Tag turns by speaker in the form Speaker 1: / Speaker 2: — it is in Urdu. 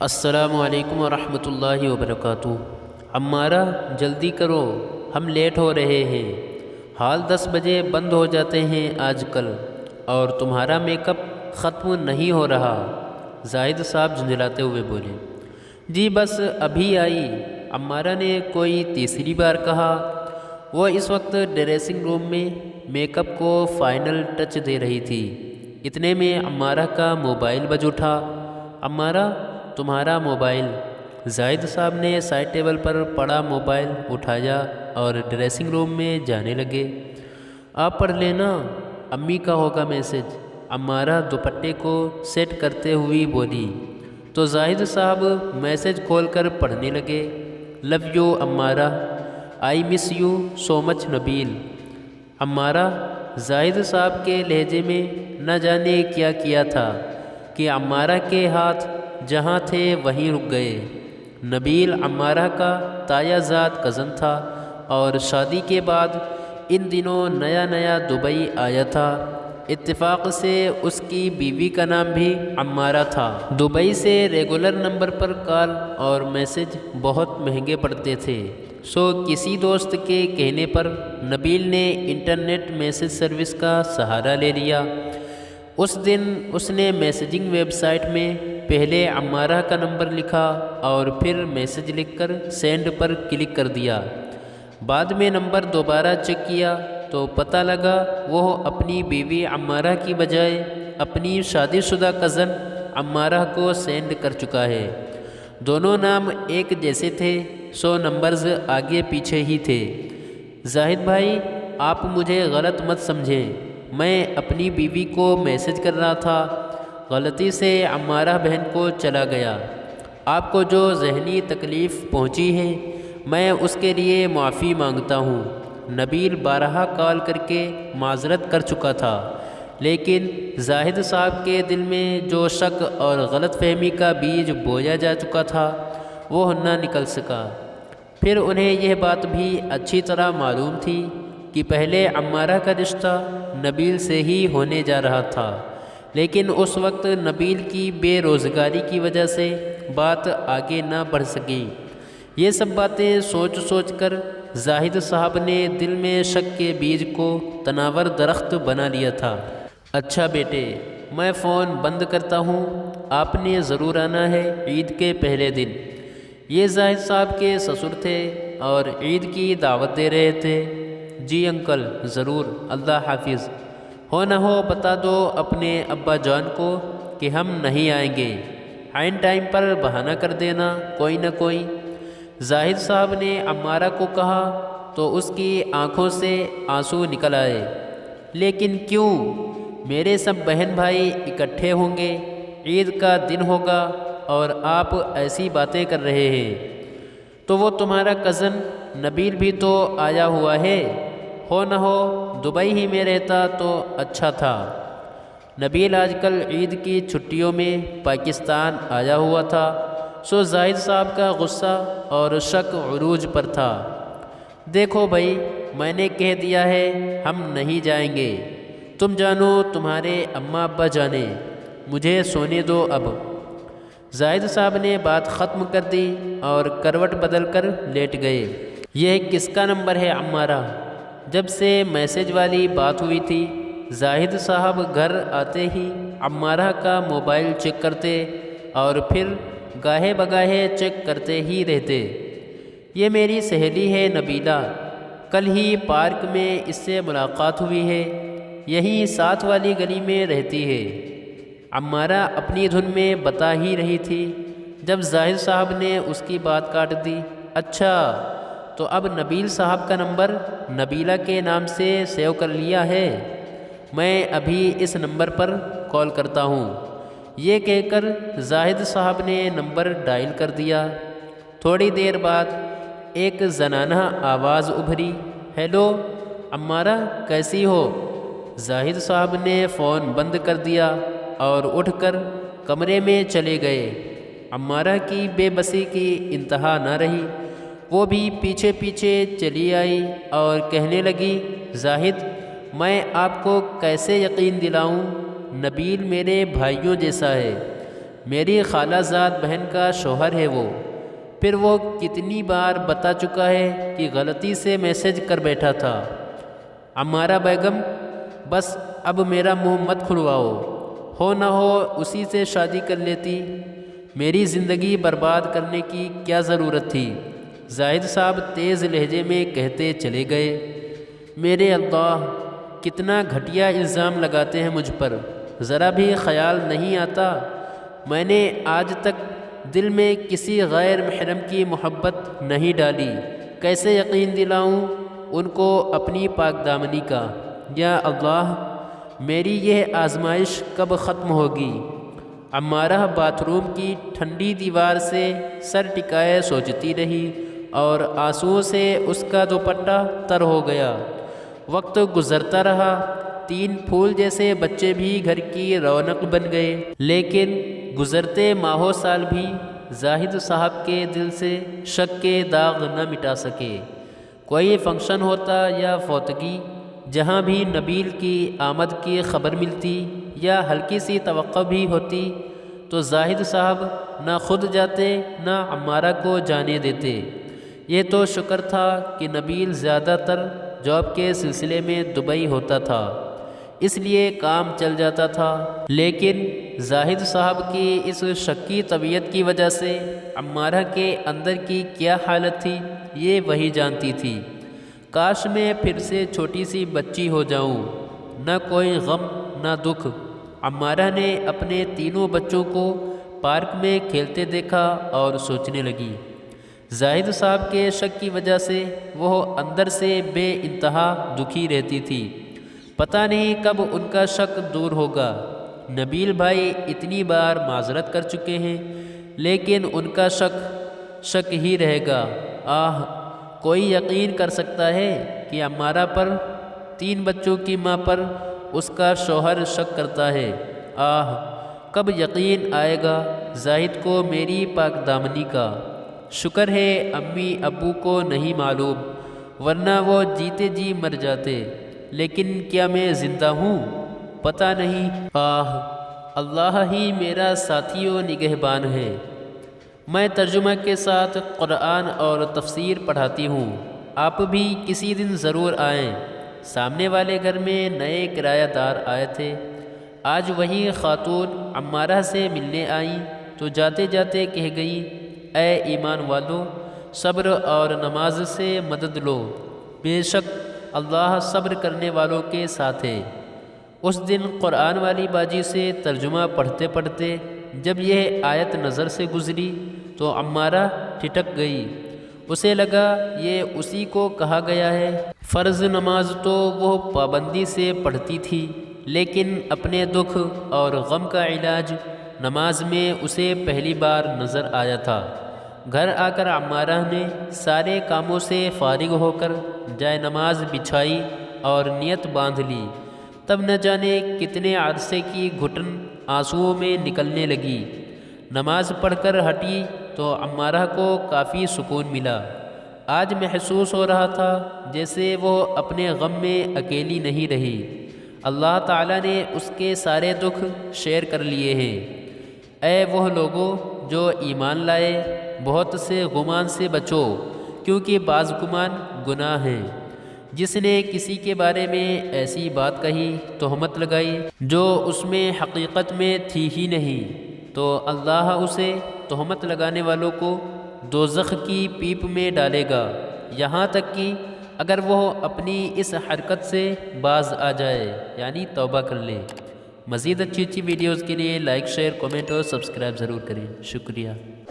Speaker 1: السلام علیکم ورحمۃ اللہ وبرکاتہ۔ عمارہ جلدی کرو، ہم لیٹ ہو رہے ہیں۔ حال 10 بجے بند ہو جاتے ہیں آج کل، اور تمہارا میک اپ ختم نہیں ہو رہا۔ زاہد صاحب جھنجھلاتے ہوئے بولے۔ جی بس ابھی آئی، عمارہ نے کوئی تیسری بار کہا۔ وہ اس وقت ڈریسنگ روم میں میک اپ کو فائنل ٹچ دے رہی تھی۔ اتنے میں عمارہ کا موبائل بج اٹھا۔ عمارہ تمہارا موبائل۔ زاہد صاحب نے سائڈ ٹیبل پر پڑا موبائل اٹھایا اور ڈریسنگ روم میں جانے لگے۔ آپ پڑھ لینا، امی کا ہوگا میسج، عمارہ دوپٹے کو سیٹ کرتے ہوئی بولی۔ تو زاہد صاحب میسج کھول کر پڑھنے لگے۔ Love you Umara, I miss you so مچ نبیل۔ عمارہ، زاہد صاحب کے لہجے میں نہ جانے کیا کیا تھا کہ عمارہ کے ہاتھ جہاں تھے وہیں رک گئے۔ نبیل عمارہ کا تایا زاد کزن تھا، اور شادی کے بعد ان دنوں نیا نیا دبئی آیا تھا۔ اتفاق سے اس کی بیوی کا نام بھی عمارہ تھا۔ دبئی سے ریگولر نمبر پر کال اور میسج بہت مہنگے پڑتے تھے، سو کسی دوست کے کہنے پر نبیل نے انٹرنیٹ میسج سروس کا سہارا لے لیا۔ اس دن اس نے میسیجنگ ویب سائٹ میں پہلے عمارہ کا نمبر لکھا اور پھر میسج لکھ کر سینڈ پر کلک کر دیا۔ بعد میں نمبر دوبارہ چیک کیا تو پتہ لگا وہ اپنی بیوی عمارہ کی بجائے اپنی شادی شدہ کزن عمارہ کو سینڈ کر چکا ہے۔ دونوں نام ایک جیسے تھے، سو نمبرز آگے پیچھے ہی تھے۔ زاہد بھائی، آپ مجھے غلط مت سمجھیں، میں اپنی بیوی کو میسج کر رہا تھا، غلطی سے عمارہ بہن کو چلا گیا۔ آپ کو جو ذہنی تکلیف پہنچی ہے، میں اس کے لیے معافی مانگتا ہوں۔ نبیل بارہا کال کر کے معذرت کر چکا تھا، لیکن زاہد صاحب کے دل میں جو شک اور غلط فہمی کا بیج بویا جا چکا تھا وہ نہ نکل سکا۔ پھر انہیں یہ بات بھی اچھی طرح معلوم تھی کہ پہلے عمارہ کا رشتہ نبیل سے ہی ہونے جا رہا تھا، لیکن اس وقت نبیل کی بے روزگاری کی وجہ سے بات آگے نہ بڑھ سکی۔ یہ سب باتیں سوچ سوچ کر زاہد صاحب نے دل میں شک کے بیج کو تناور درخت بنا لیا تھا۔ اچھا بیٹے، میں فون بند کرتا ہوں، آپ نے ضرور آنا ہے عید کے پہلے دن۔ یہ زاہد صاحب کے سسر تھے اور عید کی دعوت دے رہے تھے۔ جی انکل، ضرور، اللہ حافظ۔ ہو نہ ہو بتا دو اپنے ابا جان کو کہ ہم نہیں آئیں گے، عین ٹائم پر بہانہ کر دینا کوئی نہ کوئی۔ زاہد صاحب نے عمارہ کو کہا تو اس کی آنکھوں سے آنسو نکل آئے۔ لیکن کیوں؟ میرے سب بہن بھائی اکٹھے ہوں گے، عید کا دن ہوگا اور آپ ایسی باتیں کر رہے ہیں۔ تو وہ تمہارا کزن نبیل بھی تو آیا ہوا ہے، ہو نہ ہو دبئی ہی میں رہتا تو اچھا تھا۔ نبیل آج کل عید کی چھٹیوں میں پاکستان آیا ہوا تھا، سو زاہد صاحب کا غصہ اور شک عروج پر تھا۔ دیکھو بھائی، میں نے کہہ دیا ہے ہم نہیں جائیں گے، تم جانو تمہارے اماں ابا جانے، مجھے سونے دو اب۔ زاہد صاحب نے بات ختم کر دی اور کروٹ بدل کر لیٹ گئے۔ یہ کس کا نمبر ہے عمارہ؟ جب سے میسج والی بات ہوئی تھی، زاہد صاحب گھر آتے ہی عمارہ کا موبائل چیک کرتے اور پھر گاہے بگاہے چیک کرتے ہی رہتے۔ یہ میری سہیلی ہے نبیلہ، کل ہی پارک میں اس سے ملاقات ہوئی ہے، یہیں ساتھ والی گلی میں رہتی ہے۔ عمارہ اپنی دھن میں بتا ہی رہی تھی جب زاہد صاحب نے اس کی بات کاٹ دی۔ اچھا، تو اب نبیل صاحب کا نمبر نبیلہ کے نام سے سیو کر لیا ہے، میں ابھی اس نمبر پر کال کرتا ہوں۔ یہ کہہ کر زاہد صاحب نے نمبر ڈائل کر دیا۔ تھوڑی دیر بعد ایک زنانہ آواز ابھری، ہیلو عمارہ، کیسی ہو؟ زاہد صاحب نے فون بند کر دیا اور اٹھ کر کمرے میں چلے گئے۔ عمارہ کی بے بسی کی انتہا نہ رہی، وہ بھی پیچھے پیچھے چلی آئی اور کہنے لگی، زاہد، میں آپ کو کیسے یقین دلاؤں، نبیل میرے بھائیوں جیسا ہے، میری خالہ زاد بہن کا شوہر ہے وہ۔ پھر وہ کتنی بار بتا چکا ہے کہ غلطی سے میسج کر بیٹھا تھا۔ عمارہ بیگم، بس اب میرا منہ مت کھلواؤ، ہو نہ ہو اسی سے شادی کر لیتی، میری زندگی برباد کرنے کی کیا ضرورت تھی؟ زاہد صاحب تیز لہجے میں کہتے چلے گئے۔ میرے اللہ، کتنا گھٹیا الزام لگاتے ہیں مجھ پر، ذرا بھی خیال نہیں آتا میں نے آج تک دل میں کسی غیر محرم کی محبت نہیں ڈالی، کیسے یقین دلاؤں ان کو اپنی پاک دامنی کا؟ یا اللہ، میری یہ آزمائش کب ختم ہوگی؟ عمارہ باتھ روم کی ٹھنڈی دیوار سے سر ٹکائے سوچتی رہی اور آنسوؤں سے اس کا دوپٹہ تر ہو گیا۔ وقت گزرتا رہا، 3 پھول جیسے بچے بھی گھر کی رونق بن گئے، لیکن گزرتے ماہوں سال بھی زاہد صاحب کے دل سے شک کے داغ نہ مٹا سکے۔ کوئی فنکشن ہوتا یا فوتگی، جہاں بھی نبیل کی آمد کی خبر ملتی یا ہلکی سی توقع بھی ہوتی تو زاہد صاحب نہ خود جاتے نہ عمارہ کو جانے دیتے۔ یہ تو شکر تھا کہ نبیل زیادہ تر جاب کے سلسلے میں دبئی ہوتا تھا، اس لیے کام چل جاتا تھا، لیکن زاہد صاحب کی اس شکی طبیعت کی وجہ سے عمارہ کے اندر کی کیا حالت تھی یہ وہی جانتی تھی۔ کاش میں پھر سے چھوٹی سی بچی ہو جاؤں، نہ کوئی غم نہ دکھ۔ عمارہ نے اپنے تینوں بچوں کو پارک میں کھیلتے دیکھا اور سوچنے لگی۔ زاہد صاحب کے شک کی وجہ سے وہ اندر سے بے انتہا دکھی رہتی تھی، پتہ نہیں کب ان کا شک دور ہوگا۔ نبیل بھائی اتنی بار معذرت کر چکے ہیں، لیکن ان کا شک ہی رہے گا۔ آہ، کوئی یقین کر سکتا ہے کہ عمارہ پر، 3 بچوں کی ماں پر اس کا شوہر شک کرتا ہے؟ آہ، کب یقین آئے گا زاہد کو میری پاک دامنی کا؟ شکر ہے امی ابو کو نہیں معلوم، ورنہ وہ جیتے جی مر جاتے، لیکن کیا میں زندہ ہوں؟ پتہ نہیں۔ آہ، اللہ ہی میرا ساتھی و نگہبان ہے۔ میں ترجمہ کے ساتھ قرآن اور تفسیر پڑھاتی ہوں، آپ بھی کسی دن ضرور آئیں۔ سامنے والے گھر میں نئے کرایہ دار آئے تھے، آج وہی خاتون عمارہ سے ملنے آئیں تو جاتے جاتے کہہ گئیں، اے ایمان والو، صبر اور نماز سے مدد لو، بے شک اللہ صبر کرنے والوں کے ساتھ ہے۔ اس دن قرآن والی باجی سے ترجمہ پڑھتے پڑھتے جب یہ آیت نظر سے گزری تو عمارہ ٹھٹک گئی، اسے لگا یہ اسی کو کہا گیا ہے۔ فرض نماز تو وہ پابندی سے پڑھتی تھی، لیکن اپنے دکھ اور غم کا علاج نماز میں اسے پہلی بار نظر آیا تھا۔ گھر آ کر عمارہ نے سارے کاموں سے فارغ ہو کر جائے نماز بچھائی اور نیت باندھ لی، تب نہ جانے کتنے عرصے کی گھٹن آنسوؤں میں نکلنے لگی۔ نماز پڑھ کر ہٹی تو عمارہ کو کافی سکون ملا۔ آج محسوس ہو رہا تھا جیسے وہ اپنے غم میں اکیلی نہیں رہی، اللہ تعالیٰ نے اس کے سارے دکھ شیئر کر لیے ہیں۔ اے وہ لوگوں جو ایمان لائے، بہت سے گمان سے بچو، کیونکہ بعض گمان گناہ ہیں۔ جس نے کسی کے بارے میں ایسی بات کہی، تہمت لگائی جو اس میں حقیقت میں تھی ہی نہیں، تو اللہ اسے تہمت لگانے والوں کو دوزخ کی پیپ میں ڈالے گا، یہاں تک کہ اگر وہ اپنی اس حرکت سے باز آ جائے، یعنی توبہ کر لے۔ مزید اچھی ویڈیوز کے لیے لائک، شیئر، کمنٹ اور سبسکرائب ضرور کریں۔ شکریہ۔